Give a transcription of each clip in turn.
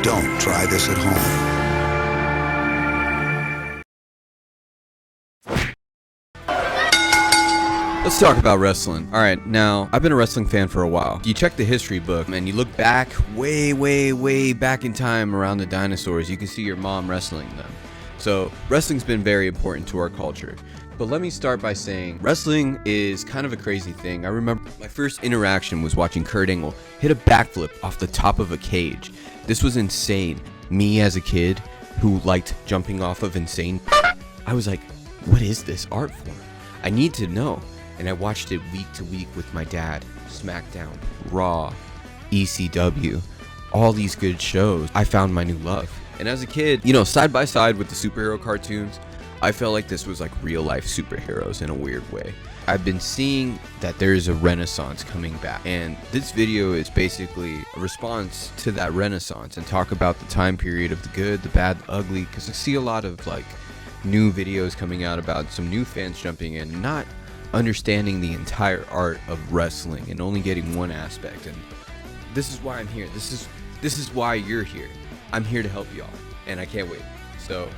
Don't try this at home. Let's talk about wrestling. Alright, now, I've been a wrestling fan for a while. You check the history book, and you look back, way back in time around the dinosaurs, you can see your mom wrestling them. So, wrestling's been very important to our culture. But let me start by saying, wrestling is kind of a crazy thing. I remember my first interaction was watching Kurt Angle hit a backflip off the top of a cage. This was insane. Me as a kid who liked jumping off of insane, I was like, what is this art form? I need to know. And I watched it week to week with my dad. SmackDown, Raw, ECW, all these good shows. I found my new love. And as a kid, you know, side by side with the superhero cartoons, I felt like this was like real life superheroes in a weird way. I've been seeing that there is a renaissance coming back, and this video is basically a response to that renaissance and talk about the time period of the good, the bad, the ugly, because I see a lot of like new videos coming out about some new fans jumping in, not understanding the entire art of wrestling and only getting one aspect. And this is why I'm here. This is why you're here. I'm here to help y'all, and I can't wait. So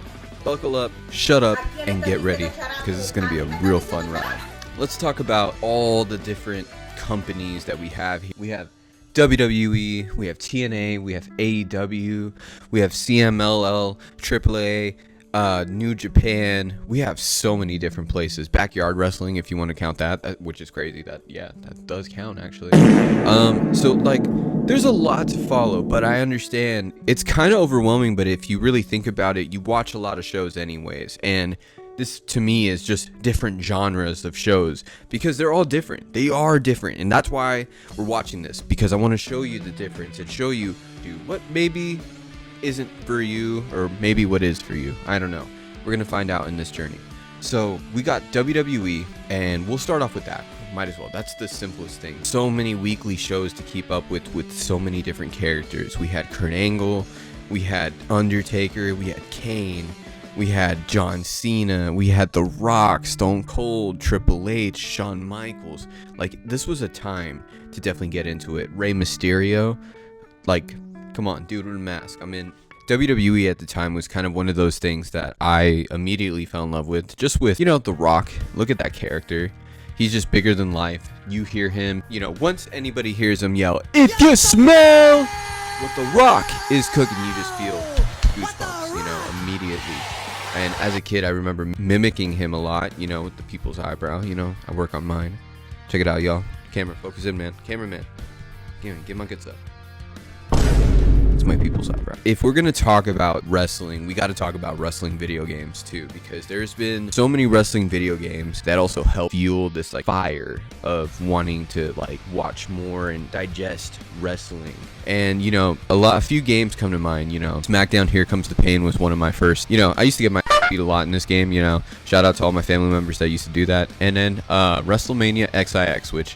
buckle up, shut up, and get ready, because it's going to be a real fun ride. Let's talk about all the different companies that we have here. We have WWE, we have TNA, we have AEW, we have CMLL, AAA, New Japan. We have so many different places. Backyard wrestling, if you want to count that, which is crazy. That does count actually. So like, there's a lot to follow, but I understand it's kind of overwhelming. But if you really think about it, you watch a lot of shows anyways, and this to me is just different genres of shows because they're all different. They are different, and that's why we're watching this, because I want to show you the difference and show you what maybe isn't for you, or maybe what is for you. I don't know. We're gonna find out in this journey. So we got WWE, and we'll start off with that. Might as well. That's the simplest thing. So many weekly shows to keep up with so many different characters. We had Kurt Angle, we had Undertaker, we had Kane, we had John Cena, we had The Rock, Stone Cold, Triple H, Shawn Michaels. Like, this was a time to definitely get into it. Rey Mysterio, like, come on, dude with a mask. I mean, WWE at the time was kind of one of those things that I immediately fell in love with. Just with, you know, The Rock. Look at that character. He's just bigger than life. You hear him, you know, once anybody hears him yell, "If you smell what The Rock is cooking," you just feel goosebumps, you know, immediately. And as a kid, I remember mimicking him a lot, you know, with the people's eyebrow. You know, I work on mine. Check it out, y'all. Camera, focus in, man. Cameraman. Get my guts up. It's my people's eyebrow. If we're gonna talk about wrestling, we got to talk about wrestling video games too, because there's been so many wrestling video games that also help fuel this like fire of wanting to like watch more and digest wrestling. And you know, a few games come to mind. You know, SmackDown Here Comes the Pain was one of my first. You know, I used to get my beat a lot in this game. You know, shout out to all my family members that used to do that. And then WrestleMania XIX, which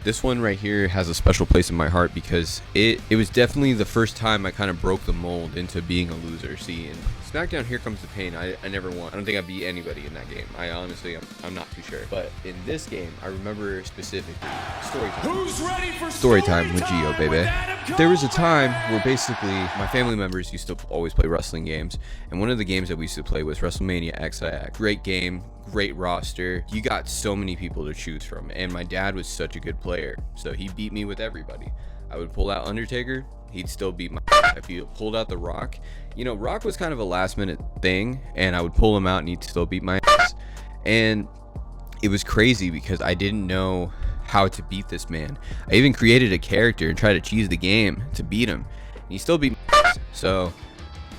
this one right here has a special place in my heart because it was definitely the first time I kind of broke the mold into being a loser. See, in SmackDown Here Comes the Pain, I never won. I don't think I beat anybody in that game. I honestly, I'm not too sure. But in this game, I remember specifically story time. Who's ready for Story time with Gio, baby. There was a time where basically my family members used to always play wrestling games, and one of the games that we used to play was WrestleMania XIX. Great game, great roster. You got so many people to choose from, and my dad was such a good player, so he beat me with everybody. I would pull out Undertaker, he'd still beat my ass. If you pulled out The Rock, you know, Rock was kind of a last minute thing, and I would pull him out and he'd still beat my ass. And it was crazy because I didn't know how to beat this man. I even created a character and tried to cheese the game to beat him, and he still beat my ass. So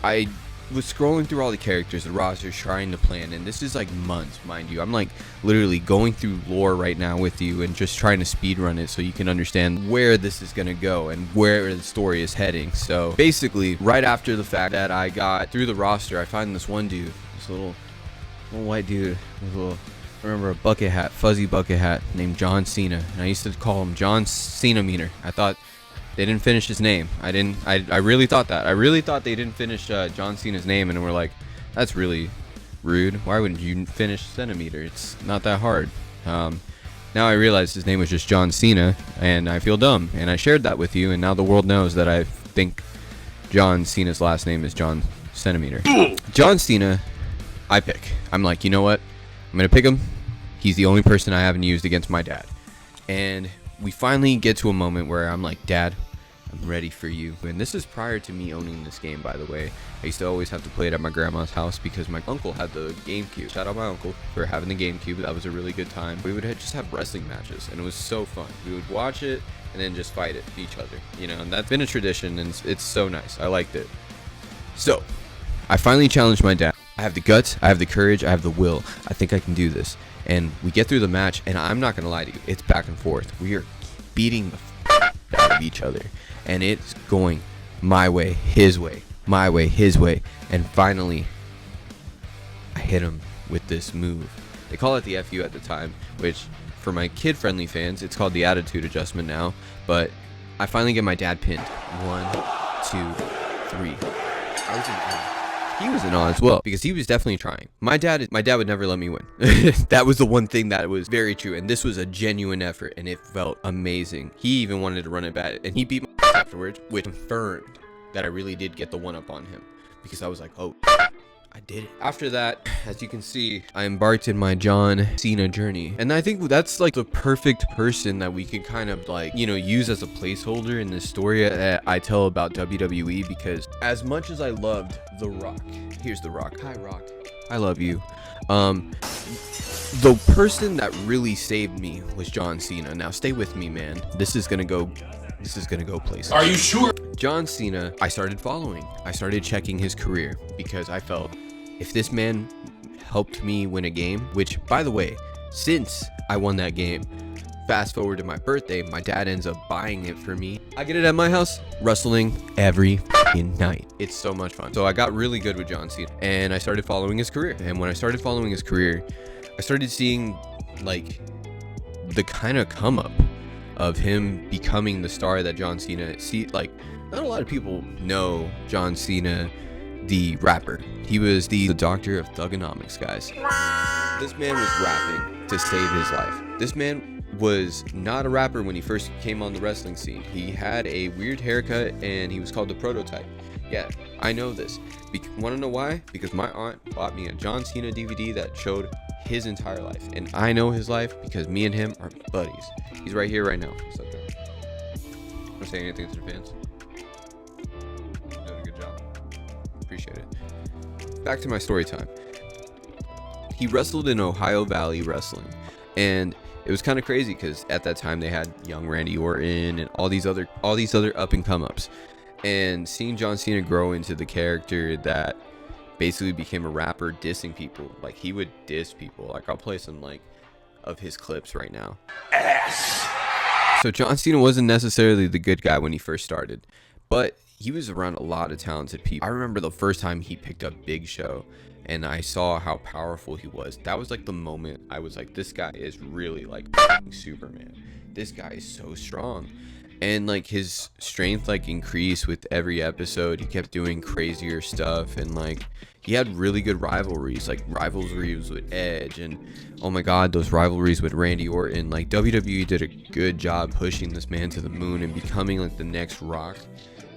I was scrolling through all the characters, the rosters, trying to plan, and this is like months, mind you. I'm like literally going through lore right now with you and just trying to speed run it so you can understand where this is gonna go and where the story is heading. So basically, right after the fact that I got through the roster, I find this one dude, this little white dude with a little, I remember, a bucket hat, fuzzy bucket hat, named John Cena, and I used to call him John Cena Meter. I thought they didn't finish his name. I really thought that. I really thought they didn't finish John Cena's name, and we're like, that's really rude. Why wouldn't you finish centimeter? It's not that hard. Now I realize his name was just John Cena, and I feel dumb. And I shared that with you, and now the world knows that I think John Cena's last name is John Centimeter. John Cena, I pick. I'm like, you know what? I'm going to pick him. He's the only person I haven't used against my dad. And we finally get to a moment where I'm like, Dad, I'm ready for you. And this is prior to me owning this game, by the way. I used to always have to play it at my grandma's house because my uncle had the GameCube. Shout out my uncle for having the GameCube. That was a really good time. We would just have wrestling matches, and it was so fun. We would watch it and then just fight it, each other, you know, and that's been a tradition, and it's so nice. I liked it. So I finally challenged my dad. I have the guts, I have the courage, I have the will. I think I can do this. And we get through the match, and I'm not gonna lie to you, it's back and forth. We are beating the out of each other, and it's going my way, his way, my way, his way. And finally I hit him with this move. They call it the FU at the time, which for my kid-friendly fans, it's called the attitude adjustment now. But I finally get my dad pinned. 1, 2, 3. I was in awe. He was in awe as well, because he was definitely trying. My dad would never let me win. That was the one thing that was very true, and this was a genuine effort, and it felt amazing. He even wanted to run it back, and he beat my afterwards, which confirmed that I really did get the one-up on him, because I was like, oh, I did it. After that, as you can see, I embarked in my John Cena journey. And I think that's like the perfect person that we could kind of like, you know, use as a placeholder in this story that I tell about WWE, because as much as I loved The Rock, here's The Rock. Hi, Rock. I love you. The person that really saved me was John Cena. Now stay with me, man. This is gonna go places. Are you sure? John Cena, I started following. I started checking his career because I felt if this man helped me win a game, which by the way, since I won that game, fast forward to my birthday, my dad ends up buying it for me. I get it at my house, wrestling every night. It's so much fun. So I got really good with John Cena, and I started following his career. And when I started following his career, I started seeing like the kind of come up of him becoming the star that John Cena like not a lot of people know John Cena the rapper. He was the doctor of thugonomics, guys. This man was rapping to save his life. This man was not a rapper when he first came on the wrestling scene. He had a weird haircut and he was called the Prototype. Yeah, I know this. Want to know why? Because my aunt bought me a John Cena DVD that showed his entire life, and I know his life because me and him are buddies. He's right here right now. What's up, there? Want to say anything to the fans? You're doing a good job. Appreciate it. Back to my story time. He wrestled in Ohio Valley Wrestling, and it was kind of crazy because at that time they had young Randy Orton and all these other up and come ups, and seeing John Cena grow into the character that basically became a rapper dissing people. Like he would diss people. Like I'll play some like of his clips right now. Ass. So John Cena wasn't necessarily the good guy when he first started, but he was around a lot of talented people. I remember the first time he picked up Big Show and I saw how powerful he was. That was like the moment I was like, this guy is really like Superman. This guy is so strong. And like his strength like increased with every episode. He kept doing crazier stuff, and like he had really good rivalries, like rivalries with Edge, and oh my god, those rivalries with Randy Orton. Like WWE did a good job pushing this man to the moon and becoming like the next Rock,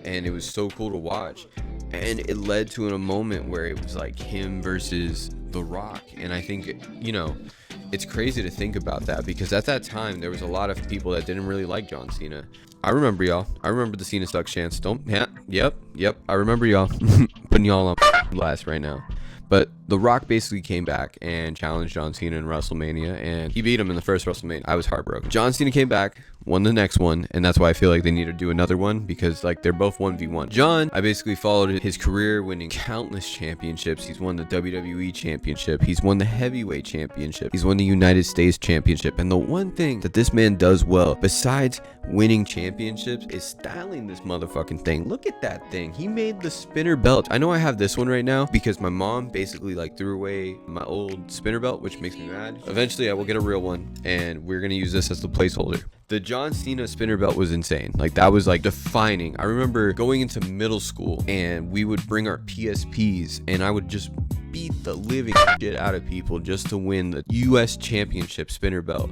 and it was so cool to watch. And it led to a moment where it was like him versus The Rock. And I think, you know, it's crazy to think about that, because at that time there was a lot of people that didn't really like John Cena. I remember y'all. I remember the Cena Sucks chants. Yep. I remember y'all. Putting y'all on blast right now. But The Rock basically came back and challenged John Cena in WrestleMania, and he beat him in the first WrestleMania. I was heartbroken. John Cena came back, won the next one, and that's why I feel like they need to do another one, because like they're both 1v1. John, I basically followed his career winning countless championships. He's won the WWE Championship. He's won the Heavyweight Championship. He's won the United States Championship. And the one thing that this man does well, besides winning championships, is styling this motherfucking thing. Look at that thing. He made the spinner belt. I know I have this one right now because my mom basically like threw away my old spinner belt, which makes me mad. Eventually I will get a real one, and we're gonna use this as the placeholder. The John Cena spinner belt was insane. Like that was like defining. I remember going into middle school and we would bring our PSPs and I would just beat the living shit out of people just to win the US Championship spinner belt.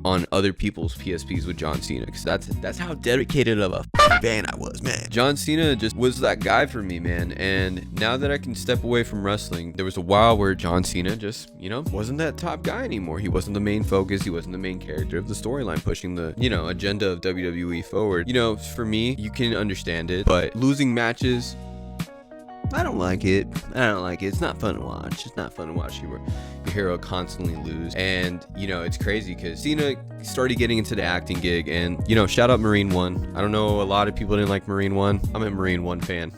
on other people's PSPs with John Cena, because that's how dedicated of a fan I was, man. John Cena just was that guy for me, man. And now that I can step away from wrestling, there was a while where John Cena just, wasn't that top guy anymore. He wasn't the main focus. He wasn't the main character of the storyline, pushing the, agenda of WWE forward. For me, you can understand it, but losing matches, I don't like it. It's not fun to watch. It's not fun to watch your hero constantly lose. And, it's crazy because Cena started getting into the acting gig, and, shout out Marine 1. I don't know, a lot of people didn't like Marine 1. I'm a Marine 1 fan.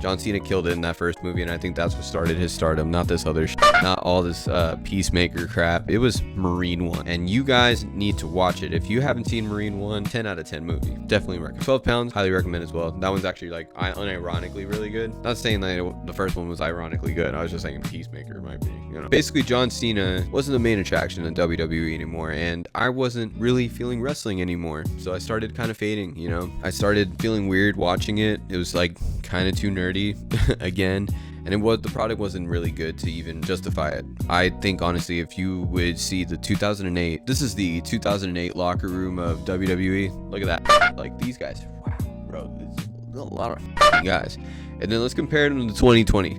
John Cena killed it in that first movie, and I think that's what started his stardom, not this other not all this Peacemaker crap. It was Marine 1, and you guys need to watch it. If you haven't seen Marine 1, 10 out of 10 movie. Definitely recommend. 12 Pounds, highly recommend as well. That one's actually like unironically really good. Not saying that the first one was ironically good. I was just saying Peacemaker might be, Basically, John Cena wasn't the main attraction in WWE anymore, and I wasn't really feeling wrestling anymore. So I started kind of fading, I started feeling weird watching it. It was like kind of too nerdy again. And the product wasn't really good to even justify it. I think honestly, if you would see the 2008, this is the 2008 locker room of WWE. Look at that. Like these guys. Wow, bro, there's a lot of guys. And then let's compare them to 2020.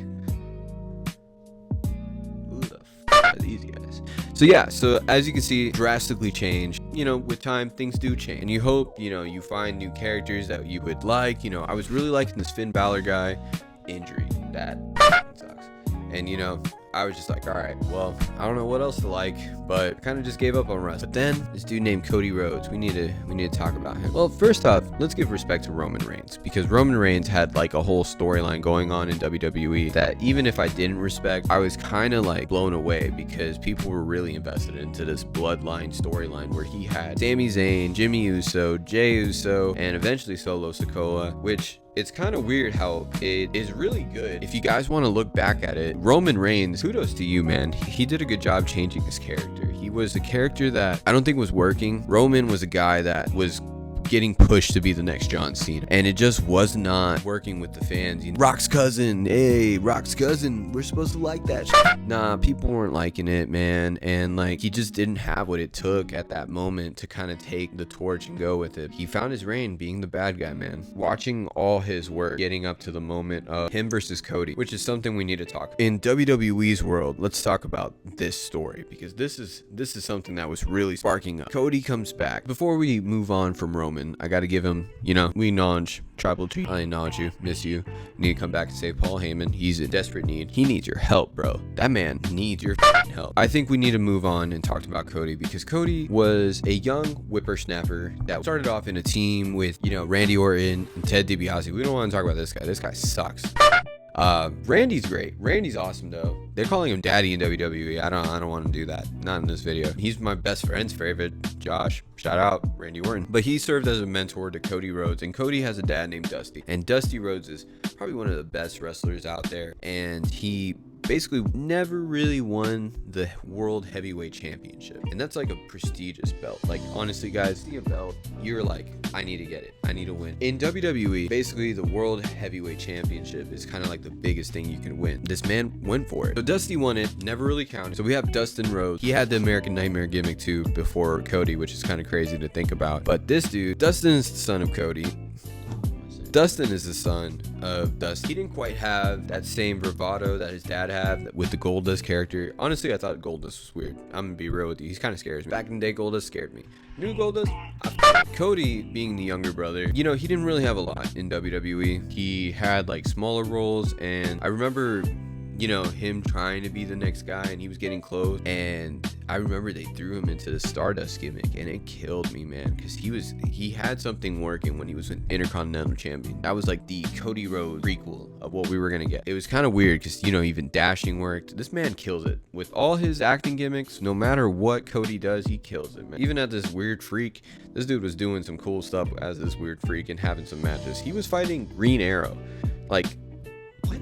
Who the are these guys? So yeah, so as you can see, drastically changed. With time, things do change. And you hope, you find new characters that you would like. I was really liking this Finn Balor guy. Injury. That sucks. And I was just like, all right, well, I don't know what else to like, but I kind of just gave up on wrestling. But then this dude named Cody Rhodes, we need to talk about him. Well, first off, let's give respect to Roman Reigns, because Roman Reigns had like a whole storyline going on in WWE that even if I didn't respect, I was kind of like blown away, because people were really invested into this bloodline storyline where he had Sami Zayn, Jimmy Uso, Jey Uso, and eventually Solo Sikoa, which it's kind of weird how it is really good. If you guys want to look back at it, Roman Reigns, kudos to you, man. He did a good job changing his character. He was a character that I don't think was working. Roman was a guy that was getting pushed to be the next John Cena, and it just was not working with the fans. Rock's cousin, hey, Rock's cousin, we're supposed to like that shit. Nah, people weren't liking it, man, and like he just didn't have what it took at that moment to kind of take the torch and go with it. He found his reign being the bad guy, man. Watching all his work getting up to the moment of him versus Cody, which is something we need to talk about. In WWE's world, let's talk about this story, because this is something that was really sparking up. Cody comes back. Before we move on from Roman, I gotta give him, we acknowledge Tribal G. I acknowledge you, miss you. Need to come back and save Paul Heyman. He's in desperate need. He needs your help, bro. That man needs your help. I think we need to move on and talk about Cody, because Cody was a young whippersnapper that started off in a team with, Randy Orton and Ted DiBiase. We don't want to talk about this guy. This guy sucks. Randy's great. Randy's awesome though. They're calling him daddy in WWE. I don't want to do that. Not in this video. He's my best friend's favorite, Josh. Shout out Randy Orton. But he served as a mentor to Cody Rhodes, and Cody has a dad named Dusty. And Dusty Rhodes is probably one of the best wrestlers out there, and he basically never really won the World Heavyweight Championship, and that's like a prestigious belt. Like honestly guys, see a belt, you're like, I need to get it, I need to win. In WWE, basically the World Heavyweight Championship is kind of like the biggest thing you can win. This man went for it, so Dusty won it, never really counted. So we have Dustin Rhodes. He had the American Nightmare gimmick too before Cody, which is kind of crazy to think about. But this dude, Dustin is the son of Cody. Dustin is the son of Dusty. He didn't quite have that same bravado that his dad had with the Goldust character. Honestly, I thought Goldust was weird. I'm gonna be real with you. He kind of scares me. Back in the day, Goldust scared me. New Goldust, Cody being the younger brother, he didn't really have a lot in WWE. He had like smaller roles, and I remember him trying to be the next guy, and he was getting close, and I remember they threw him into the Stardust gimmick, and it killed me, man, because he had something working when he was an Intercontinental Champion. That was like the Cody Rhodes prequel of what we were gonna get. It was kind of weird because even dashing worked. This man kills it with all his acting gimmicks. No matter what Cody does, he kills it, man. Even at this weird freak, this dude was doing some cool stuff as this weird freak and having some matches. He was fighting Green Arrow, like what?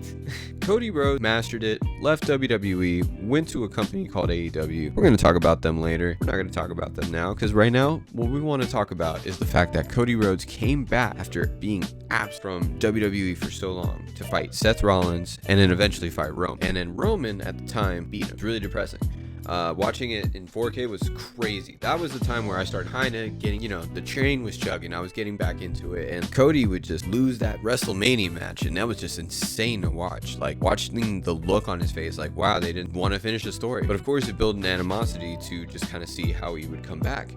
Cody Rhodes mastered it, left WWE, went to a company called AEW. We're going to talk about them later. We're not going to talk about them now, because right now, what we want to talk about is the fact that Cody Rhodes came back after being absent from WWE for so long to fight Seth Rollins and then eventually fight Roman. And then Roman at the time beat him. It's really depressing. Watching it in 4K was crazy. That was the time where I started kind of getting, the train was chugging. I was getting back into it, and Cody would just lose that WrestleMania match, and that was just insane to watch. Like, watching the look on his face, like, wow, they didn't want to finish the story. But of course, it built an animosity to just kind of see how he would come back.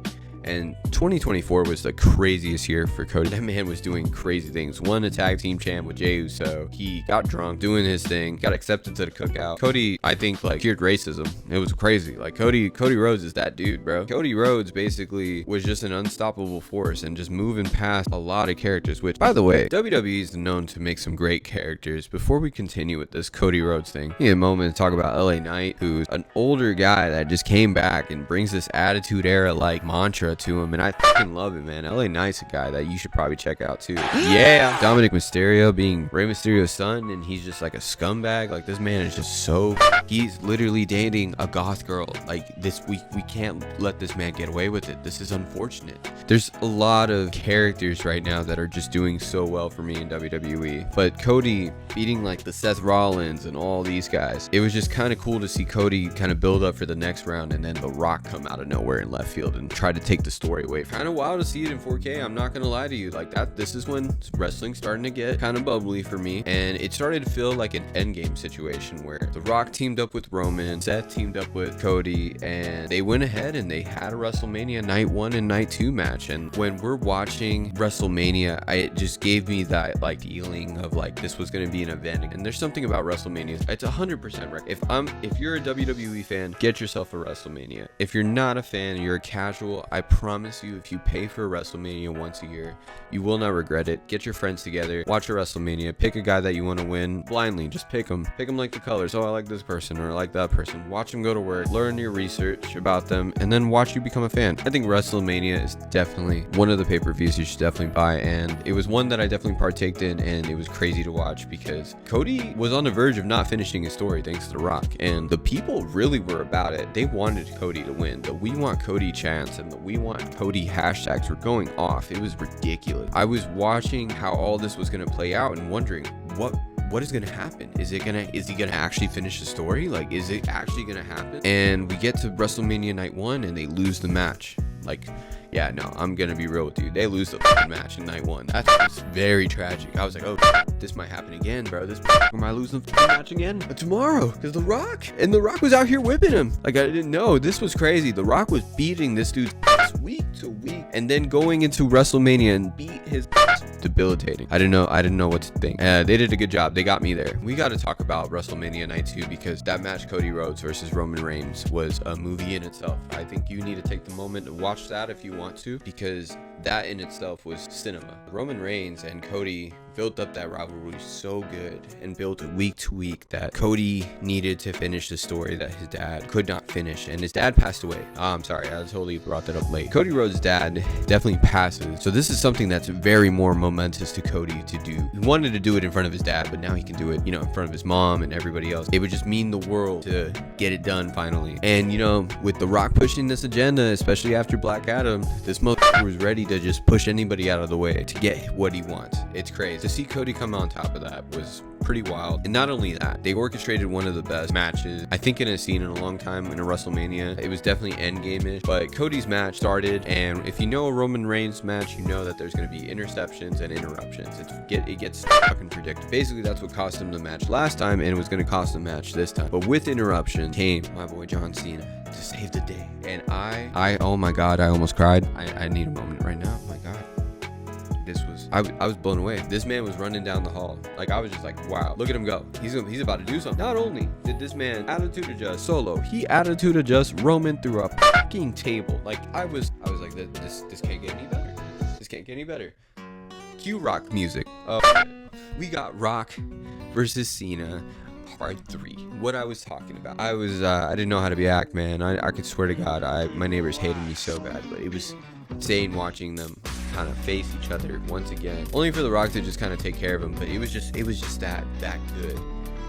And 2024 was the craziest year for Cody. That man was doing crazy things. Won a tag team champ with Jey Uso. He got drunk doing his thing, got accepted to the cookout. Cody, I think, like, cheered racism. It was crazy. Like, Cody Rhodes is that dude, bro. Cody Rhodes basically was just an unstoppable force and just moving past a lot of characters, which, by the way, WWE is known to make some great characters. Before we continue with this Cody Rhodes thing, I need a moment to talk about LA Knight, who's an older guy that just came back and brings this attitude era like mantra to him, and I fucking love it, man. LA Knight's a guy that you should probably check out too. Yeah, Dominic Mysterio being Rey Mysterio's son, and he's just like a scumbag. Like, this man is just so, he's literally dating a goth girl. Like, this, we can't let this man get away with it. This is unfortunate. There's a lot of characters right now that are just doing so well for me in WWE, but Cody beating like the Seth Rollins and all these guys, it was just kind of cool to see Cody kind of build up for the next round, and then The Rock come out of nowhere in left field and try to take the story away. Kind of wild to see it in 4K. I'm not gonna lie to you. Like, that, this is when wrestling's starting to get kind of bubbly for me, and it started to feel like an endgame situation where The Rock teamed up with Roman, Seth teamed up with Cody, and they went ahead and they had a WrestleMania Night 1 and Night 2 match. And when we're watching WrestleMania, it just gave me that like feeling of like this was gonna be an event. And there's something about WrestleMania. It's 100% right. If you're a WWE fan, get yourself a WrestleMania. If you're not a fan, you're a casual, I promise you, if you pay for WrestleMania once a year, you will not regret it. Get your friends together, watch a WrestleMania, pick a guy that you want to win blindly. Just pick them like the colors. Oh, I like this person, or I like that person. Watch them go to work, learn your research about them, and then watch you become a fan. I think WrestleMania is definitely one of the pay-per-views you should definitely buy, and it was one that I definitely partaked in, and it was crazy to watch because Cody was on the verge of not finishing his story thanks to The Rock, and the people really were about it. They wanted Cody to win. The "We Want Cody" chants and the "We Want Cody" hashtags were going off. It was ridiculous. I was watching how all this was going to play out and wondering what is going to happen. Is he going to actually finish the story? Like, is it actually going to happen? And we get to WrestleMania Night 1 and they lose the match. Like, yeah, no, I'm gonna be real with you. They lose the fucking match in Night 1. That's very tragic. I was like, oh, this might happen again, bro. This might lose the fucking match again tomorrow. Because The Rock was out here whipping him. Like, I didn't know. This was crazy. The Rock was beating this dude's ass week to week, and then going into WrestleMania and beat his ass. Debilitating. I didn't know what to think. They did a good job. They got me there. We got to talk about WrestleMania Night 2 because that match, Cody Rhodes versus Roman Reigns, was a movie in itself. I think you need to take the moment to watch that if you want to, because that in itself was cinema. Roman Reigns and Cody built up that rivalry so good and built it week to week that Cody needed to finish the story that his dad could not finish, and his dad passed away. I'm sorry, I totally brought that up late. Cody Rhodes' dad definitely passes, so this is something that's very more momentous to Cody to do. He wanted to do it in front of his dad, but now he can do it, in front of his mom and everybody else. It would just mean the world to get it done finally. And with The Rock pushing this agenda, especially after Black Adam, this motherfucker was ready to just push anybody out of the way to get what he wants. It's crazy. To see Cody come on top of that was pretty wild. And not only that, they orchestrated one of the best matches I think in a scene in a long time in a WrestleMania. It was definitely endgame-ish, but Cody's match started, and if you know a Roman Reigns match, you know that there's going to be interceptions and interruptions. It gets fucking predictable. Basically, that's what cost him the match last time, and it was going to cost him the match this time. But with interruption came my boy John Cena to save the day. And I oh my god, I almost cried. I need a moment right now. Oh my god. I was blown away. This man was running down the hall. Like, I was just like, wow, look at him go. He's about to do something. Not only did this man attitude adjust solo, he attitude adjust Roman through a fucking table. Like, I was like, this can't get any better. This can't get any better. Cue Rock music. We got Rock versus Cena. Part 3. What I was talking about. I didn't know how to be act, man. I could swear to God, my neighbors hated me so bad, but it was insane watching them kind of face each other once again. Only for The Rock to just kind of take care of him, but it was just that good.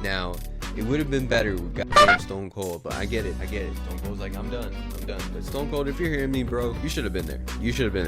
Now, it would have been better with goddamn Stone Cold, but I get it. Stone Cold's like, I'm done. But Stone Cold, if you're hearing me, bro, you should have been there.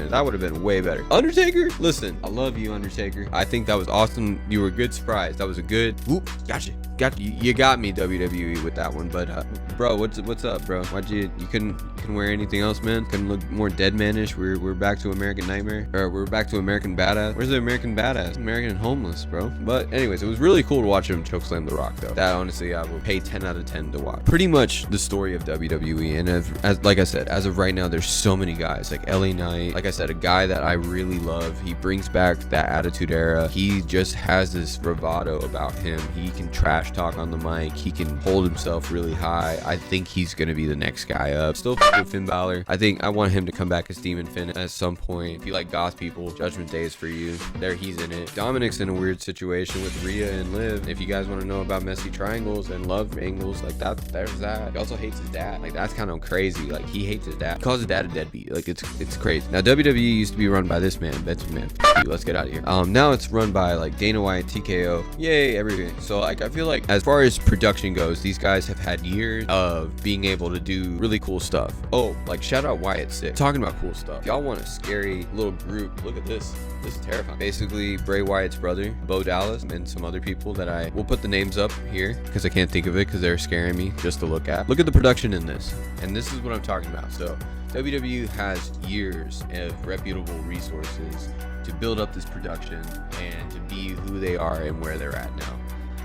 That would have been way better. Undertaker, listen, I love you, Undertaker. I think that was awesome. You were a good surprise. That was a good, whoop, gotcha. You got me, WWE, with that one. But Bro, what's up, bro? Why'd you couldn't wear anything else, man? Couldn't look more dead manish? We're back to American Nightmare, or we're back to American Badass. Where's the American Badass? American and Homeless, bro. But anyways, it was really cool to watch him chokeslam The Rock, though. That honestly, I will pay 10 out of 10 to watch. Pretty much the story of WWE, and as like I said, as of right now, there's so many guys like LA Knight. Like I said, a guy that I really love. He brings back that Attitude Era. He just has this bravado about him. He can trash talk on the mic. He can hold himself really high. I think he's gonna be the next guy up. Still with Finn Balor. I want him to come back as Demon Finn at some point. If you like goth people, Judgment Day is for you. There, he's in it. Dominic's in a weird situation with Rhea and Liv. If you guys want to know about messy triangles and love angles like that, there's that. He also hates his dad. Like, that's kind of crazy. Like, he hates his dad. He calls his dad a deadbeat. Like, it's crazy. Now, WWE used to be run by this man, Vince McMahon. Let's get out of here. Now it's run by like Dana White, TKO, yay, everything. So like, I feel like as far as production goes, these guys have had years of being able to do really cool stuff. Oh, like shout out Wyatt Six. Talking about cool stuff. Y'all want a scary little group? Look at this. This is terrifying. Basically, Bray Wyatt's brother, Bo Dallas, and some other people that I will put the names up here because I can't think of it because they're scaring me just to look at. Look at the production in this, and this is what I'm talking about. So WWE has years of reputable resources to build up this production and to be who they are and where they're at now.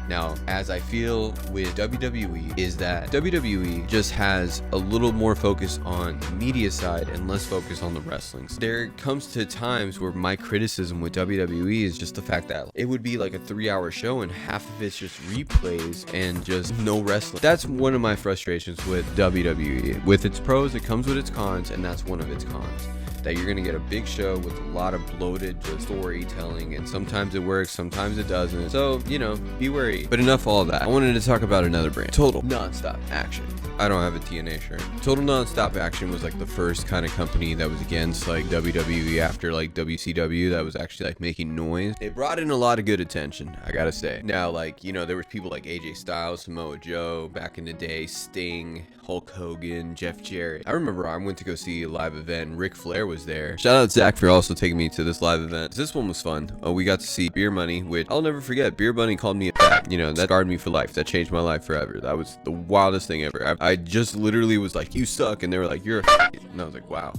Now, as I feel with WWE is that WWE just has a little more focus on the media side and less focus on the wrestling. There comes to times where my criticism with WWE is just the fact that it would be like a 3-hour show and half of it's just replays and just no wrestling. That's one of my frustrations with WWE. With its pros, it comes with its cons, and that's one of its cons. That you're gonna get a big show with a lot of bloated just storytelling, and sometimes it works, sometimes it doesn't. So, you know, be wary. But enough all that. I wanted to talk about another brand. Total Nonstop Action. I don't have a TNA shirt. Total Nonstop Action was like the first kind of company that was against like WWE after like WCW that was actually like making noise. It brought in a lot of good attention, I gotta say. Now, like, you know, there was people like AJ Styles, Samoa Joe, back in the day, Sting, Hulk Hogan, Jeff Jarrett. I remember I went to go see a live event and Ric Flair was there. Shout out Zach for also taking me to this live event. This one was fun. We got to see Beer Money, which I'll never forget. Beer Money called me a fag. You know, that scarred me for life. That changed my life forever. That was the wildest thing ever. I just literally was like, you suck, and they were like, you're a fag. And I was like, wow.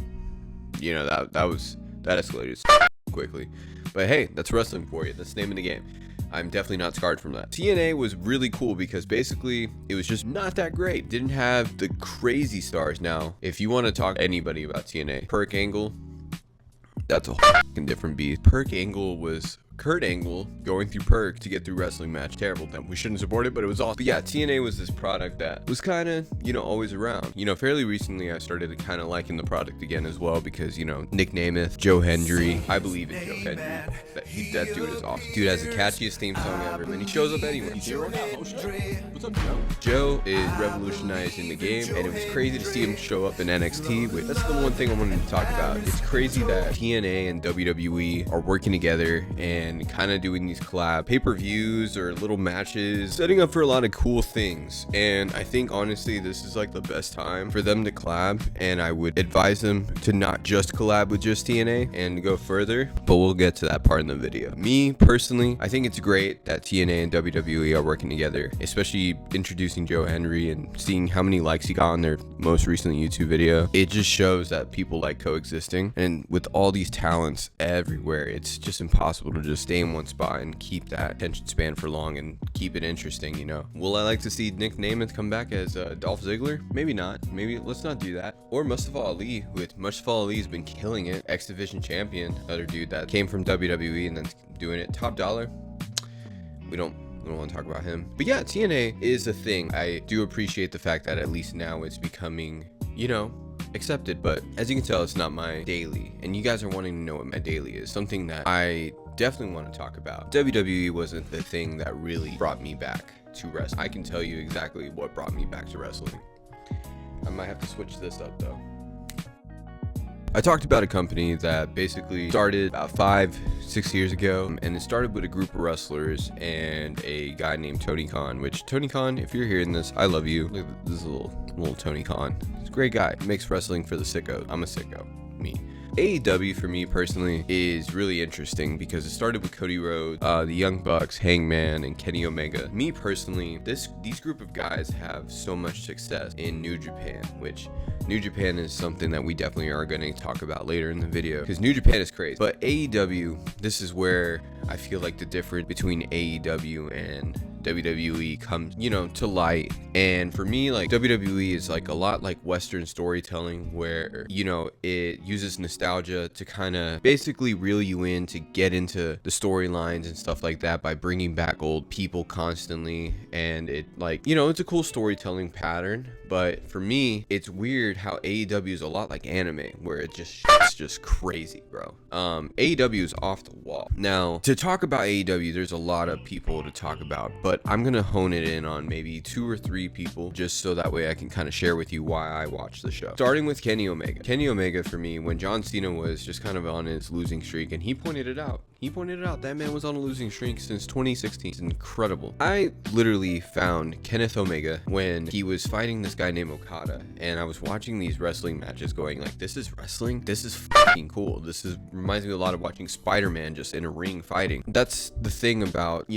You know, that escalated so quickly. But hey, that's wrestling for you. That's the name of the game. I'm definitely not scarred from that. TNA was really cool because basically it was just not that great. Didn't have the crazy stars. Now, if you want to talk to anybody about TNA, Perk Angle, that's a fucking different beast. Perk Angle was Kurt Angle going through Perk to get through wrestling match. Terrible. Then we shouldn't support it, but it was awesome. But yeah, TNA was this product that was kind of, you know, always around. You know, fairly recently I started to kind of liking the product again as well because, you know, Nick Namath, Joe Hendry. I believe in Joe Hendry. That dude is awesome. Dude has the catchiest theme song ever, and he shows up anywhere. He's here right now. Oh, shit. What's up, Joe? Joe is revolutionizing the game, and it was crazy to see him show up in NXT. Which, that's the one thing I wanted to talk about. It's crazy that TNA and WWE are working together and kind of doing these collab pay-per-views or little matches, setting up for a lot of cool things. And I think honestly this is like the best time for them to collab, and I would advise them to not just collab with just TNA and go further, but we'll get to that part in the video. Me personally, I think it's great that TNA and WWE are working together, especially introducing Joe Hendry and seeing how many likes he got on their most recent YouTube video. It just shows that people like coexisting, and with all these talents everywhere, it's just impossible to just stay in one spot and keep that attention span for long and keep it interesting, you know. Will I like to see Nick Namath come back as Dolph Ziggler? Maybe not. Maybe let's not do that. Or Mustafa Ali, with Mustafa Ali has been killing it. X Division champion, another dude that came from WWE and then doing it. Top dollar. We don't want to talk about him. But yeah, TNA is a thing. I do appreciate the fact that at least now it's becoming, you know, accepted, but as you can tell, it's not my daily, and you guys are wanting to know what my daily is, something that I definitely want to talk about. WWE wasn't the thing that really brought me back to wrestling. I can tell you exactly what brought me back to wrestling. I might have to switch this up though. I talked about a company that basically started about 5-6 years ago, and it started with a group of wrestlers and a guy named Tony Khan, which Tony Khan, if you're hearing this, I love you. Look at this little Tony Khan. He's a great guy. He makes wrestling for the sickos. I'm a sicko. Me. AEW for me personally is really interesting because it started with Cody Rhodes, the Young Bucks, Hangman, and Kenny Omega. Me personally, these group of guys have so much success in New Japan, which New Japan is something that we definitely are going to talk about later in the video because New Japan is crazy. But AEW, this is where I feel like the difference between AEW and WWE comes, to light. And for me, like, WWE is like a lot like Western storytelling where, it uses nostalgia to kind of basically reel you in to get into the storylines and stuff like that by bringing back old people constantly. And it, like, it's a cool storytelling pattern. But for me, it's weird how AEW is a lot like anime, where it's just crazy, bro. AEW is off the wall. Now, to talk about AEW, there's a lot of people to talk about, but I'm gonna hone it in on maybe 2 or 3 people, just so that way I can kind of share with you why I watch the show. Starting with Kenny Omega. Kenny Omega, for me, when John Cena was just kind of on his losing streak, and he pointed it out. That man was on a losing streak since 2016. It's incredible. I literally found Kenneth Omega when he was fighting this guy named Okada, and I was watching these wrestling matches going like, this is wrestling? This is fucking cool. Reminds me a lot of watching Spider-Man just in a ring fighting. That's the thing about,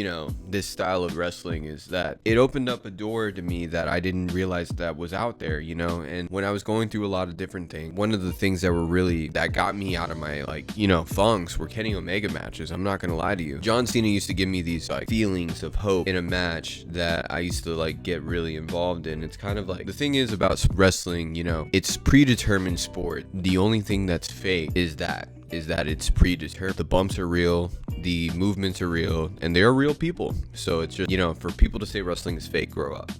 this style of wrestling, is that it opened up a door to me that I didn't realize that was out there, and when I was going through a lot of different things, one of the things that got me out of my, funks were Kenny Omega matches. I'm not gonna lie to you. John Cena used to give me these feelings of hope in a match that I used to get really involved in. It's kind of like, the thing is about wrestling, it's predetermined sport. The only thing that's fake is that it's predetermined. The bumps are real, the movements are real, and they're real people. So it's just, for people to say wrestling is fake, grow up.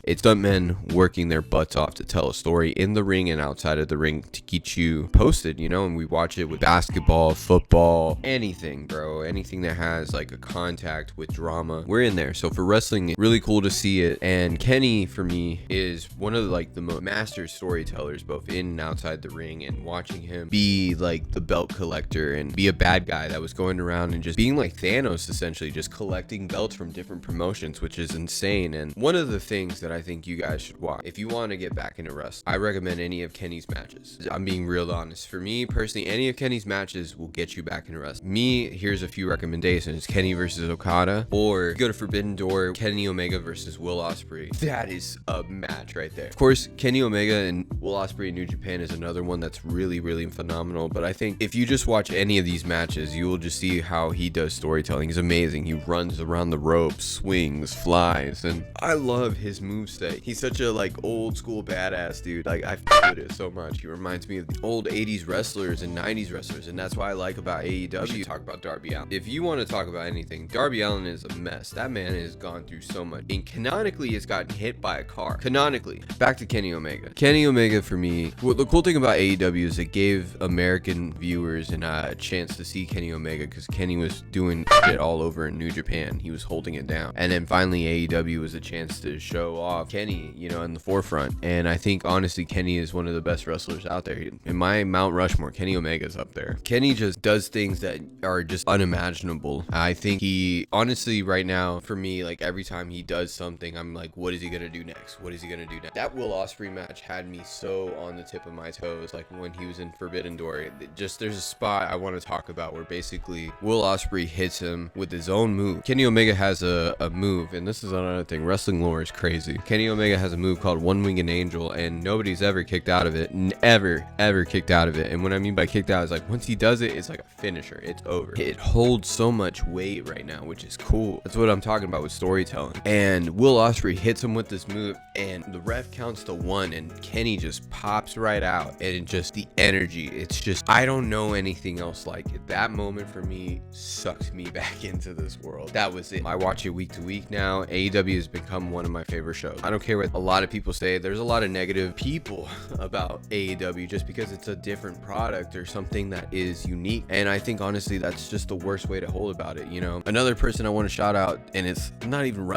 It's stuntmen working their butts off to tell a story in the ring and outside of the ring to keep you posted, and we watch it with basketball, football, anything, bro. Anything that has a contact with drama, we're in there. So for wrestling, it's really cool to see it. And Kenny, for me, is one of the most master storytellers, both in and outside the ring, and watching him be the belt collector and be a bad guy that was going around and just being like Thanos, essentially just collecting belts from different promotions, which is insane. And one of the things that I think you guys should watch if you want to get back into wrestling, I recommend any of Kenny's matches. I'm being real honest. For me personally, any of Kenny's matches will get you back into wrestling. Here's a few recommendations: Kenny versus Okada, or go to Forbidden Door, Kenny Omega versus Will Ospreay. That is a match right there. Of course, Kenny Omega and Will Ospreay in New Japan is another one that's really, really phenomenal. But I think if you just watch any of these matches, you will just see how he does storytelling. He's amazing. He runs around the ropes, swings, flies, and I love his moveset. He's such a old school badass dude. I f*** with it so much. He reminds me of the old 80s wrestlers and 90s wrestlers, and that's why I like about AEW. Talk about Darby Allin. If you want to talk about anything, Darby Allin is a mess. That man has gone through so much, and canonically has gotten hit by a car. Canonically. Back to Kenny Omega. Kenny Omega, for me, the cool thing about AEW is it gave American viewers a chance to see Kenny Omega, because Kenny was doing shit all over in New Japan. He was holding it down, and then finally AEW was a chance to show off Kenny, in the forefront. And I think honestly Kenny is one of the best wrestlers out there. In my Mount Rushmore, Kenny Omega's up there. Kenny just does things that are just unimaginable. I think he honestly right now, for me, every time he does something, I'm like, what is he gonna do next? That Will Ospreay match had me so on the tip of my toes, when he was in Forbidden Door. There's a spot I want to talk about where basically Will Ospreay hits him with his own move. Kenny Omega has a move, and this is another thing, wrestling lore is crazy. Kenny Omega has a move called One Winged Angel, and nobody's ever kicked out of it. Ever kicked out of it. And what I mean by kicked out is once he does it, it's like a finisher. It's over. It holds so much weight right now, which is cool. That's what I'm talking about with storytelling. And Will Ospreay hits him with this move, and the ref counts to 1, and Kenny just pops right out, and it just, the energy, it's just, I don't know anything else like it. That moment for me sucked me back into this world. That was it. I watch it week to week now. AEW has become one of my favorite shows. I don't care what a lot of people say. There's a lot of negative people about AEW just because it's a different product or something that is unique. And I think honestly that's just the worst way to hold about it. Another person I want to shout out, and it's not even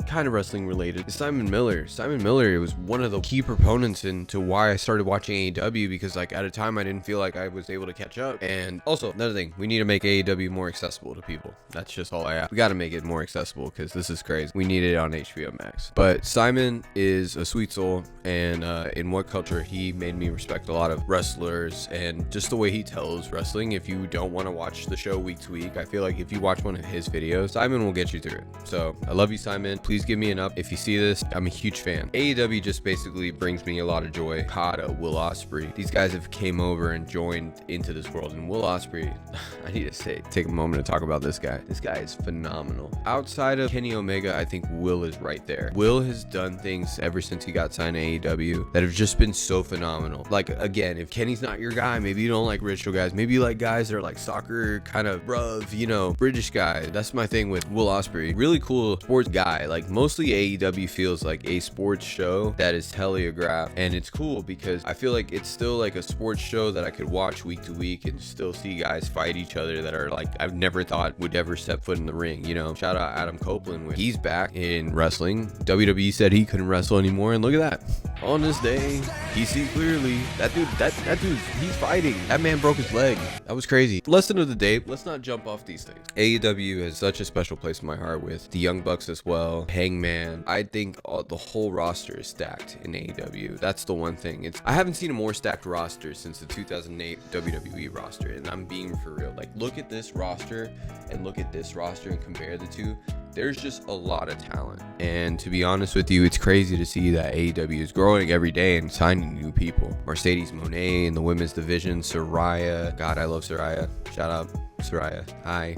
kind of wrestling related, is Simon Miller. Simon Miller was one of the key proponents into why I started watching AEW, because at a time I didn't feel like I was able to catch up. And also, another thing, we need to make AEW more accessible to people. That's just all I have. We got to make it more accessible because this is crazy. We need it on HBO Max. But Simon is a sweet soul, and in What Culture, he made me respect a lot of wrestlers and just the way he tells wrestling. If you don't want to watch the show week to week, I feel like if you watch one of his videos, Simon will get you through it. So I love you, Simon. Please give me an up. If you see this, I'm a huge fan. AEW just basically brings me a lot of joy. Okada, Will Ospreay, these guys have came over and joined into this world. And Will Ospreay, I need to take a moment to talk about this guy. This guy is phenomenal. Outside of Kenny Omega, I think Will is right there. Will has done things ever since he got signed to AEW that have just been so phenomenal. Like, again, if Kenny's not your guy, maybe you don't like ritual guys, maybe you like guys that are like soccer kind of rough, you know, British guy. That's my thing with Will Ospreay. Really cool sports guy. Like, mostly AEW feels like a sports show that is telegraphed, and it's cool because I feel like it's still like a sports show that I could watch week to week and still see guys fight each other that are like I've never thought would ever step foot in the ring. You know, shout out Adam Copeland when he's back in wrestling. WWE said he couldn't wrestle anymore, and look at that. On this day, he sees clearly that dude, he's fighting. That man broke his leg. That was crazy. Lesson of the day, let's not jump off these things. AEW has such a special place in my heart with the Young Bucks as well, Hangman. I think the whole roster is stacked in AEW. That's the one thing. I haven't seen a more stacked roster since the 2008 WWE roster, and I'm being for real. Like, look at this roster and look at this roster and compare the two. There's just a lot of talent, and to be honest with you, it's crazy to see that AEW is growing every day and signing new people. Mercedes Moné in the women's division, Saraya. God, I love Saraya. Shout out Saraya. Hi.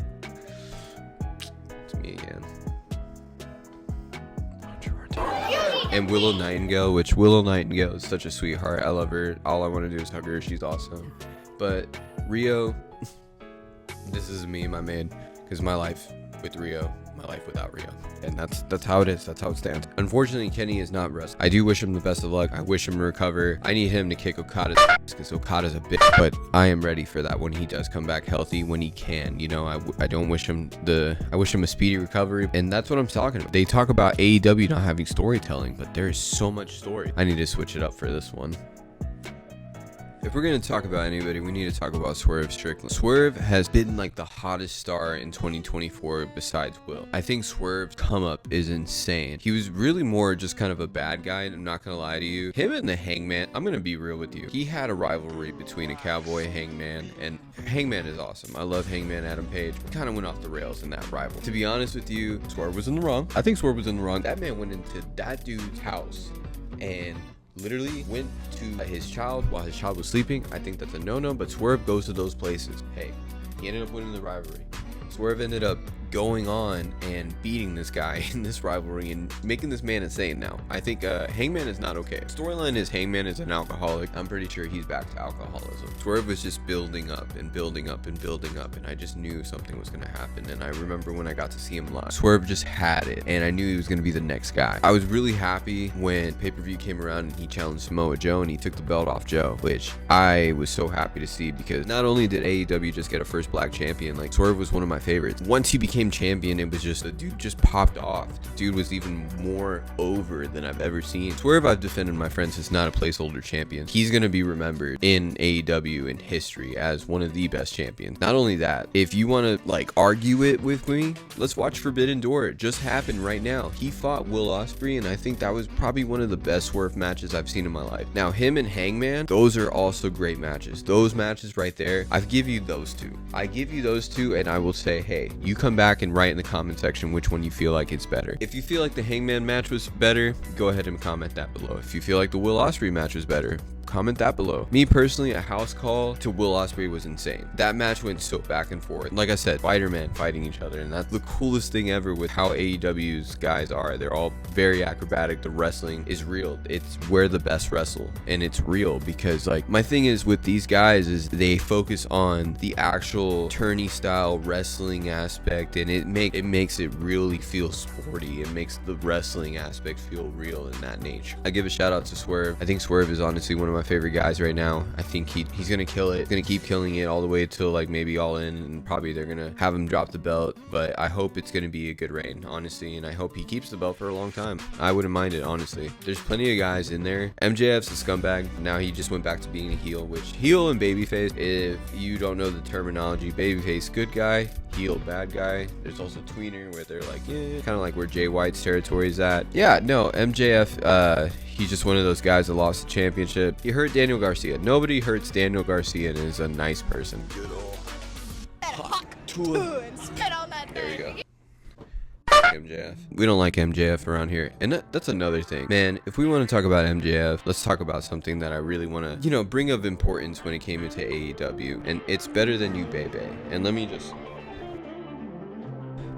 It's me again. And Willow Nightingale, which Willow Nightingale is such a sweetheart. I love her. All I want to do is hug her. She's awesome. But Rio, this is me, my man, because my life with Rio, my life without Rio, and that's how it is. That's how it stands. Unfortunately, Kenny is not wrestling. I do wish him the best of luck. I wish him to recover. I need him to kick Okada's ass because Okada's a bitch, but I am ready for that when he does come back healthy, when he can. You know, I don't wish him I wish him a speedy recovery, and that's what I'm talking about. They talk about AEW not having storytelling, but there is so much story. I need to switch it up for this one. If we're going to talk about anybody, we need to talk about Swerve Strickland. Swerve has been like the hottest star in 2024 besides Will. I think Swerve's come up is insane. He was really more just kind of a bad guy, and I'm not going to lie to you. Him and the Hangman, I'm going to be real with you. He had a rivalry between a cowboy Hangman, and Hangman is awesome. I love Hangman Adam Page. Kind of went off the rails in that rival. To be honest with you, Swerve was in the wrong. I think Swerve was in the wrong. That man went into that dude's house and literally went to his child while his child was sleeping. I think that's a no-no, but Swerve goes to those places. Hey, he ended up winning the rivalry. Swerve ended up going on and beating this guy in this rivalry and making this man insane now. I think Hangman is not okay. Storyline is Hangman is an alcoholic. I'm pretty sure he's back to alcoholism. Swerve was just building up and building up and building up, and I just knew something was going to happen. And I remember when I got to see him live, Swerve just had it, and I knew he was going to be the next guy. I was really happy when pay-per-view came around and he challenged Samoa Joe and he took the belt off Joe, which I was so happy to see, because not only did AEW just get a first black champion, like Swerve was one of my favorites. Once he became champion, it was just, the dude just popped off. The dude was even more over than I've ever seen. Swerve, I've defended my friend, is not a placeholder champion. He's going to be remembered in AEW in history as one of the best champions. Not only that, if you want to like argue it with me, let's watch Forbidden Door. It just happened right now. He fought Will Ospreay, and I think that was probably one of the best Swerve matches I've seen in my life. Now, him and Hangman, those are also great matches. Those matches right there, I give you those two. I give you those two, and I will say, hey, you come back and write in the comment section which one you feel like it's better. If you feel like the Hangman match was better, go ahead and comment that below. If you feel like the Will Ospreay match was better, comment that below. Me personally, a house call to Will Ospreay was insane. That match went so back and forth. Like I said, Spider-Man fighting each other, and that's the coolest thing ever with how AEW's guys are. They're all very acrobatic. The wrestling is real. It's where the best wrestle, and it's real, because like my thing is with these guys is they focus on the actual tourney style wrestling aspect, and it makes it really feel sporty. It makes the wrestling aspect feel real in that nature. I give a shout out to Swerve. I think Swerve is honestly one of my favorite guys right now. I think he's gonna kill it. He's gonna keep killing it all the way till like maybe All In, and probably they're gonna have him drop the belt. But I hope it's gonna be a good reign, honestly, and I hope he keeps the belt for a long time. I wouldn't mind it, honestly. There's plenty of guys in there. MJF's a scumbag. Now he just went back to being a heel, which heel and babyface, if you don't know the terminology, babyface good guy, heel bad guy. There's also tweener where they're like, yeah, kind of like where Jay White's territory is at. Yeah, no, MJF, he's just one of those guys that lost the championship. He hurt Daniel Garcia. Nobody hurts Daniel Garcia and is a nice person. Good old there you go. MJF. We don't like MJF around here, and that's another thing, man. If we want to talk about MJF, let's talk about something that I really want to, bring of importance when it came into AEW, and it's Better Than You Bebe. And let me just,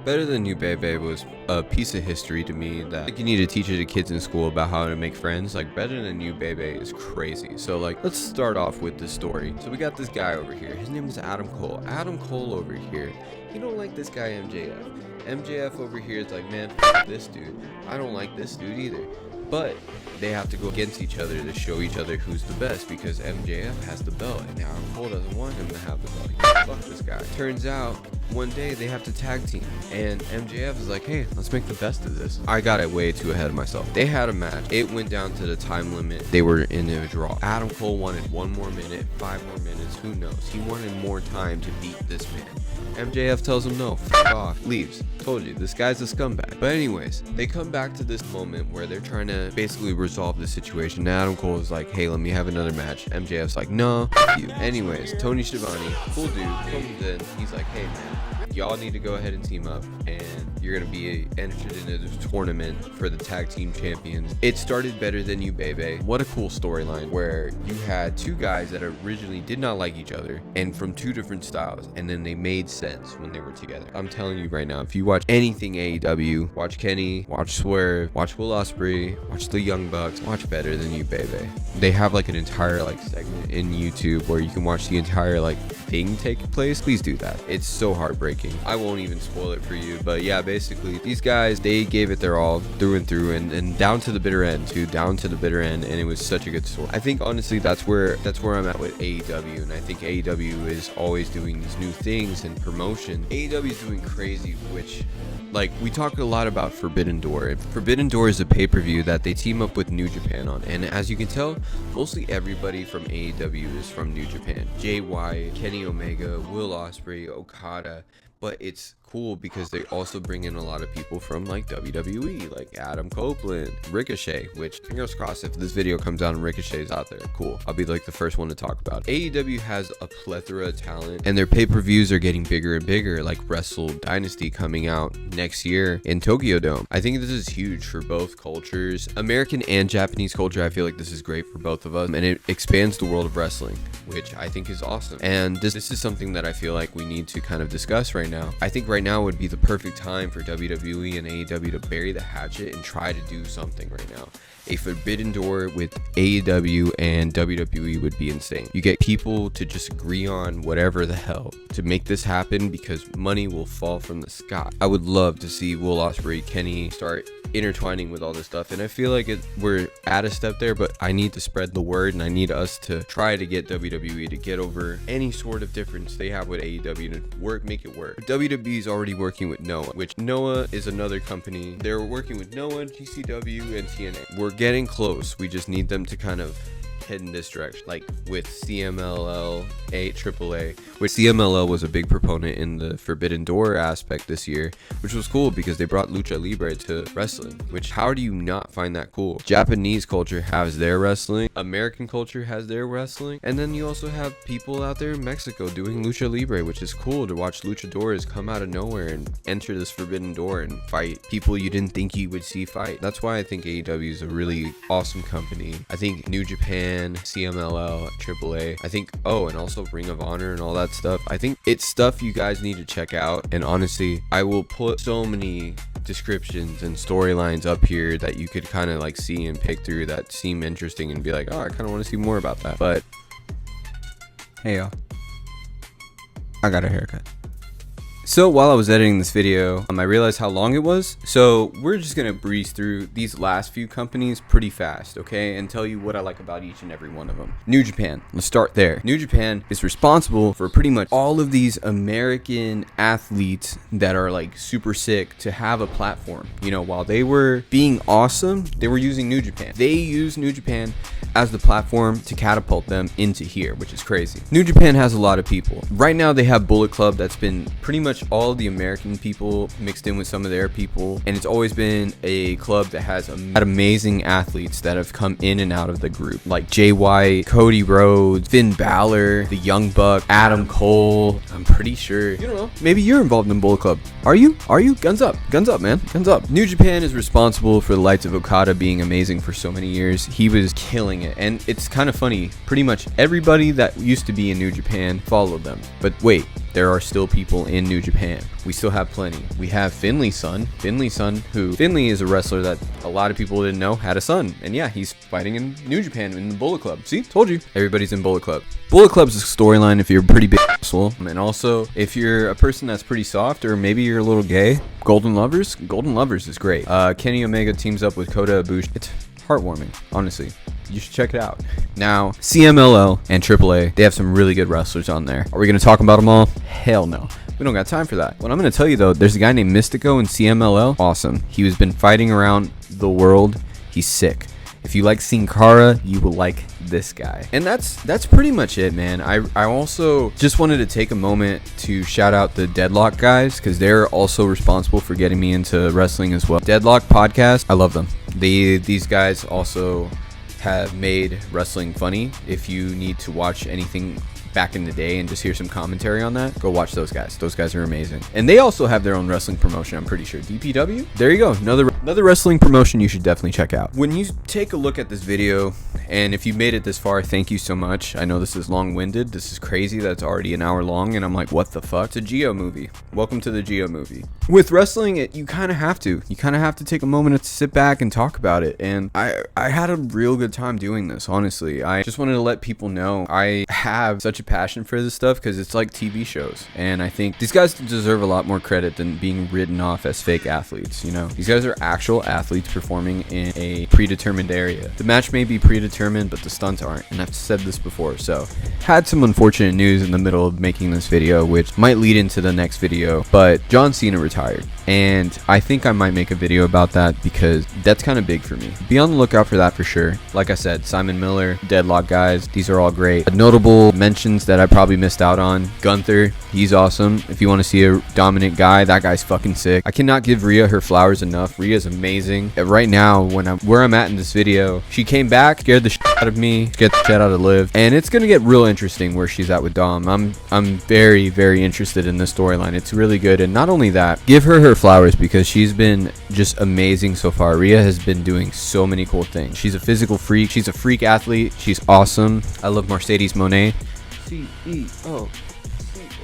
Better Than You Bebe was a piece of history to me that like you need to teach it to kids in school about how to make friends. Like Better Than You Bebe is crazy. So like, let's start off with the story. So we got this guy over here. His name is Adam Cole. Adam Cole over here. He don't like this guy MJF. MJF over here is like, man, f this dude. I don't like this dude either. But they have to go against each other to show each other who's the best, because MJF has the belt and Adam Cole doesn't want him to have the belt. He fuck this guy. Turns out one day they have to tag team, and MJF is like, hey, let's make the best of this. I got it way too ahead of myself. They had a match. It went down to the time limit. They were in a draw. Adam Cole wanted 1 more minute, 5 more minutes, who knows. He wanted more time to beat this man. MJF tells him no, fuck off, leaves. Told you, this guy's a scumbag. But anyways, they come back to this moment where they're trying to basically resolve the situation. Adam Cole is like, hey, let me have another match. MJF's like, no, f you. Anyways, Tony Schiavone, cool dude, comes in. He's like, hey man, y'all need to go ahead and team up, and you're gonna be entered into this tournament for the tag team champions. It started Better Than You Bebe. What a cool storyline where you had 2 guys that originally did not like each other, and from 2 different styles, and then they made sense when they were together. I'm telling you right now, if you watch anything AEW, watch Kenny, watch Swerve, watch Will Ospreay, watch the Young Bucks, watch Better Than You Bebe. They have like an entire like segment in YouTube where you can watch the entire like thing take place. Please do that. It's so heartbreaking. I won't even spoil it for you, but yeah, basically these guys, they gave it their all through and through, and down to the bitter end too, down to the bitter end, and it was such a good story. I think honestly that's where I'm at with AEW, and I think AEW is always doing these new things and promotion. AEW is doing crazy, which like we talk a lot about Forbidden Door. Forbidden Door is a pay-per-view that they team up with New Japan on, and as you can tell, mostly everybody from AEW is from New Japan. Jay White, Kenny Omega, Will Ospreay, Okada. But it's cool because they also bring in a lot of people from like WWE, like Adam Copeland, Ricochet, which fingers crossed if this video comes out and Ricochet's out there, cool. I'll be like the first one to talk about it. AEW has a plethora of talent, and their pay-per-views are getting bigger and bigger, like Wrestle Dynasty coming out next year in Tokyo Dome. I think this is huge for both cultures, American and Japanese culture. I feel like this is great for both of us, and it expands the world of wrestling, which I think is awesome. And this is something that I feel like we need to kind of discuss right now. I think right now would be the perfect time for WWE and AEW to bury the hatchet and try to do something right now. A Forbidden Door with AEW and WWE would be insane. You get people to just agree on whatever the hell to make this happen, because money will fall from the sky. I would love to see Will Ospreay, Kenny start intertwining with all this stuff, and I feel like we're at a step there, but I need to spread the word, and I need us to try to get WWE to get over any sort of difference they have with AEW to make it work. WWE is already working with Noah, which Noah is another company. They're working with Noah, GCW, and TNA. We're getting close. We just need them to kind of head in this direction, like with CMLL, AAA, which CMLL was a big proponent in the Forbidden Door aspect this year, which was cool because they brought Lucha Libre to wrestling, which how do you not find that cool? Japanese culture has their wrestling, American culture has their wrestling, and then you also have people out there in Mexico doing Lucha Libre, which is cool to watch luchadors come out of nowhere and enter this Forbidden Door and fight people you didn't think you would see fight. That's why I think AEW is a really awesome company. I think New Japan, CMLL, AAA, I think, and also Ring of Honor and all that stuff. I think it's stuff you guys need to check out, and honestly, I will put so many descriptions and storylines up here that you could kind of like see and pick through that seem interesting and be like, oh, I kind of want to see more about that. But hey y'all, I got a haircut. So while I was editing this video, I realized how long it was. So we're just gonna breeze through these last few companies pretty fast, okay? And tell you what I like about each and every one of them. New Japan, let's start there. New Japan is responsible for pretty much all of these American athletes that are like super sick to have a platform. You know, while they were being awesome, they were using New Japan. They use New Japan as the platform to catapult them into here, which is crazy. New Japan has a lot of people. Right now they have Bullet Club that's been pretty much all the American people mixed in with some of their people, and it's always been a club that has amazing athletes that have come in and out of the group, like Jay White, Cody Rhodes, Finn Balor, the Young Buck, Adam Cole. I'm pretty sure, you don't know, maybe you're involved in Bullet Club. Are you? Guns up, man, guns up. New Japan is responsible for the Lights of Okada being amazing for so many years. He was killing it, and it's kind of funny, pretty much everybody that used to be in New Japan followed them. But wait, there are still people in New Japan. We still have plenty. We have Finley's son, who Finley is a wrestler that a lot of people didn't know had a son, and yeah, he's fighting in New Japan in the Bullet Club. See, told you, everybody's in Bullet Club. Bullet Club's a storyline if you're a pretty big asshole, and also if you're a person that's pretty soft, or maybe you're a little gay. Golden Lovers is great. Kenny Omega teams up with Kota Ibushi. It's heartwarming, honestly. You should check it out. Now, CMLL and AAA, they have some really good wrestlers on there. Are we going to talk about them all? Hell no. We don't got time for that. What I'm going to tell you, though, there's a guy named Mystico in CMLL. Awesome. He has been fighting around the world. He's sick. If you like Sin Cara, you will like this guy. And that's pretty much it, man. I also just wanted to take a moment to shout out the Deadlock guys, because they're also responsible for getting me into wrestling as well. Deadlock podcast, I love them. These guys also have made wrestling funny. If you need to watch anything back in the day and just hear some commentary on that, go watch those guys. Those guys are amazing. And they also have their own wrestling promotion, I'm pretty sure. DPW? There you go. Another wrestling promotion you should definitely check out. When you take a look at this video, and if you made it this far, thank you so much. I know this is long-winded. This is crazy that it's already an hour long, and I'm like, what the fuck? It's a Geo movie. Welcome to the Geo movie. With wrestling, you kind of have to. You kind of have to take a moment to sit back and talk about it. And I had a real good time doing this, honestly. I just wanted to let people know I have such a passion for this stuff, because it's like TV shows, and I think these guys deserve a lot more credit than being written off as fake athletes. You know, these guys are actual athletes performing in a predetermined area. The match may be predetermined, but the stunts aren't, and I've said this before. So had some unfortunate news in the middle of making this video, which might lead into the next video, but John Cena retired, and I think I might make a video about that, because that's kind of big for me. Be on the lookout for that for sure. Like I said, Simon Miller, Deadlock guys, these are all great. Notable mentions that I probably missed out on: Gunther, he's awesome. If you want to see a dominant guy, that guy's fucking sick. I cannot give Rhea her flowers enough. Rhea's amazing. Right now, where I'm at in this video, she came back, scared the shit out of me, scared the shit out of Liv, and it's gonna get real interesting where she's at with Dom. I'm very, very interested in this storyline. It's really good, and not only that, give her flowers, because she's been just amazing so far. Rhea has been doing so many cool things. She's a physical freak. She's a freak athlete. She's awesome. I love Mercedes Moné. CEO.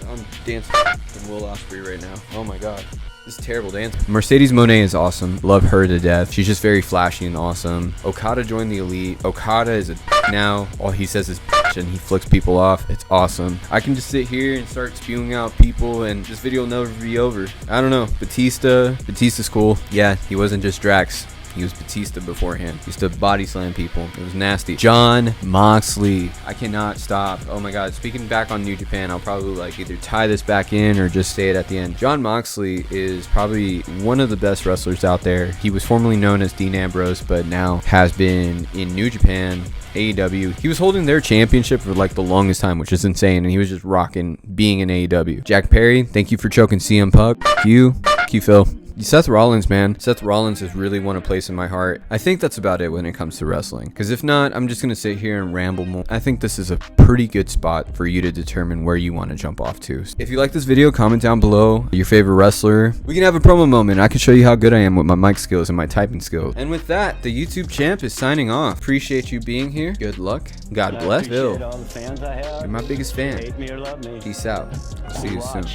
I'm dancing in Will Ospreay right now. Oh my god. This is terrible dance. Mercedes Moné is awesome. Love her to death. She's just very flashy and awesome. Okada joined the Elite. Okada is a now. All he says is and he flicks people off. It's awesome. I can just sit here and start spewing out people, and this video will never be over. I don't know. Batista's cool. Yeah, he wasn't just Drax. He was Batista beforehand. He used to body slam people. It was nasty. John Moxley. I cannot stop. Oh my god. Speaking back on New Japan, I'll probably like either tie this back in or just say it at the end. John Moxley is probably one of the best wrestlers out there. He was formerly known as Dean Ambrose, but now has been in New Japan, AEW. He was holding their championship for like the longest time, which is insane, and he was just rocking being in AEW. Jack Perry, thank you for choking CM Punk. You, Phil. Seth Rollins, man. Seth Rollins has really won a place in my heart. I think that's about it when it comes to wrestling. Because if not, I'm just going to sit here and ramble more. I think this is a pretty good spot for you to determine where you want to jump off to. If you like this video, comment down below your favorite wrestler. We can have a promo moment. I can show you how good I am with my mic skills and my typing skills. And with that, the YouTube champ is signing off. Appreciate you being here. Good luck. God bless. Phil, all the fans I have. you're my biggest fan. Hate me or love me. Peace out. See you soon.